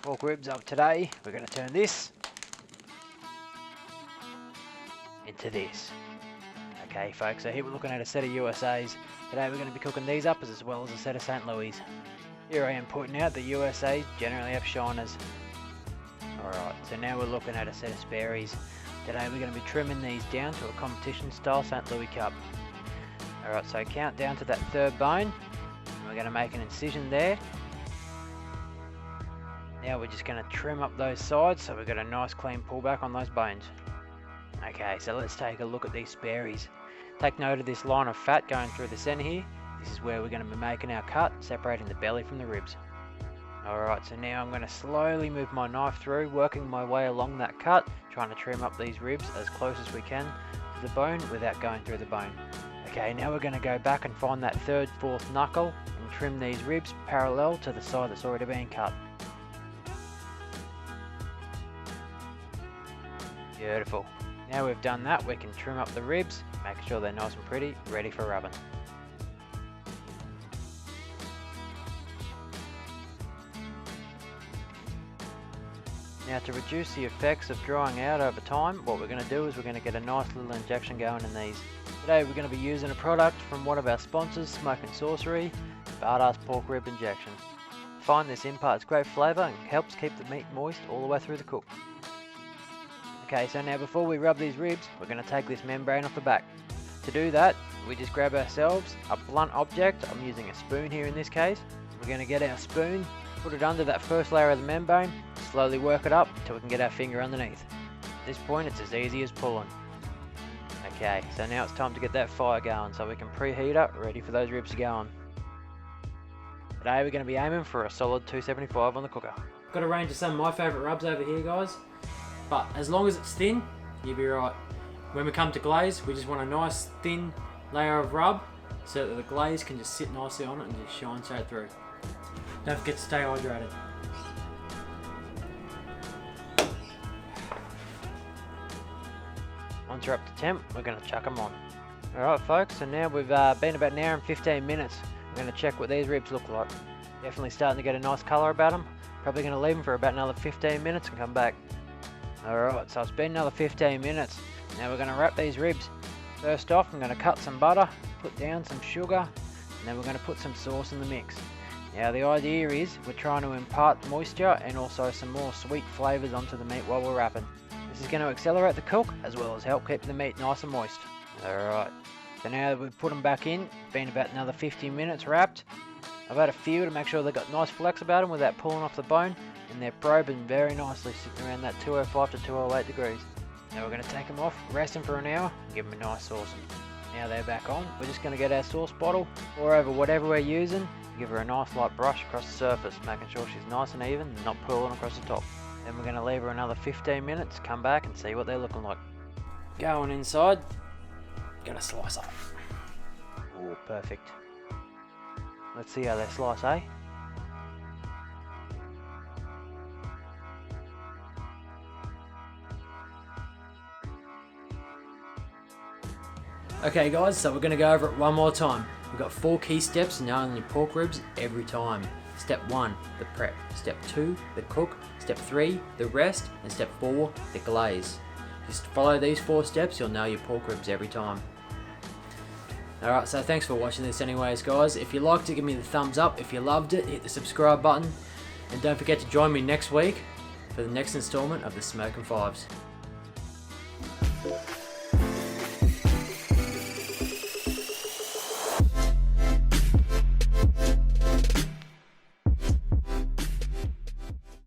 pork ribs of today, we're going to turn this into this. Okay folks, so here we're looking at a set of USAs. Today we're going to be cooking these up as well as a set of St. Louis. Here I am putting out the USAs generally have shiners. Alright, so now we're looking at a set of Sperry's. Today we're going to be trimming these down to a competition style St. Louis cup. Alright, so count down to that third bone. We're going to make an incision there. Now we're just going to trim up those sides so we've got a nice clean pullback on those bones. Okay, so let's take a look at these Sperry's. Take note of this line of fat going through the centre here. This is where we're going to be making our cut, separating the belly from the ribs. Alright, so now I'm going to slowly move my knife through, working my way along that cut, trying to trim up these ribs as close as we can to the bone without going through the bone. Okay, now we're going to go back and find that third, fourth knuckle and trim these ribs parallel to the side that's already been cut. Beautiful. Now we've done that, we can trim up the ribs, making sure they're nice and pretty, ready for rubbing. Now to reduce the effects of drying out over time, what we're going to do is we're going to get a nice little injection going in these. Today we're going to be using a product from one of our sponsors, Smoke and Sorcery, Badass Pork Rib Injection. I find this imparts great flavour and helps keep the meat moist all the way through the cook. Okay, so now before we rub these ribs, we're going to take this membrane off the back. To do that, we just grab ourselves a blunt object. I'm using a spoon here in this case. We're going to get our spoon, put it under that first layer of the membrane, slowly work it up until we can get our finger underneath. At this point, it's as easy as pulling. Okay, so now it's time to get that fire going so we can preheat it, ready for those ribs to go on. Today we're going to be aiming for a solid 275 on the cooker. Got a range of some of my favourite rubs over here, guys. But as long as it's thin, you'll be right. When we come to glaze, we just want a nice thin layer of rub so that the glaze can just sit nicely on it and just shine straight through. Don't forget to stay hydrated. Once they're up to temp, we're going to chuck them on. Alright folks, so now we've been about an hour and 15 minutes. We're going to check what these ribs look like. Definitely starting to get a nice colour about them. Probably going to leave them for about another 15 minutes and come back. Alright, so it's been another 15 minutes. Now we're going to wrap these ribs. First off, I'm going to cut some butter, put down some sugar, and then we're going to put some sauce in the mix. Now the idea is we're trying to impart moisture and also some more sweet flavours onto the meat while we're wrapping. This is going to accelerate the cook as well as help keep the meat nice and moist. Alright, so now that we've put them back in, been about another 50 minutes wrapped. I've had a feel to make sure they've got nice flex about them without pulling off the bone, and they're probing very nicely, sitting around that 205 to 208 degrees. Now we're going to take them off, rest them for an hour, and give them a nice saucing. Now they're back on, we're just going to get our sauce bottle, pour over whatever we're using, give her a nice light brush across the surface, making sure she's nice and even and not pulling across the top. Then we're going to leave her another 15 minutes, come back and see what they're looking like. Going inside, gonna slice up. Oh, perfect. Let's see how they slice, eh? Okay guys, so we're going to go over it one more time. We've got 4 key steps in nailing your pork ribs every time. Step 1, the prep. Step 2, the cook. Step 3, the rest. And step 4, the glaze. Just follow these 4 steps, you'll nail your pork ribs every time. Alright, so thanks for watching this anyways guys. If you liked it, give me the thumbs up. If you loved it, hit the subscribe button. And don't forget to join me next week for the next installment of the Smokin' Fives.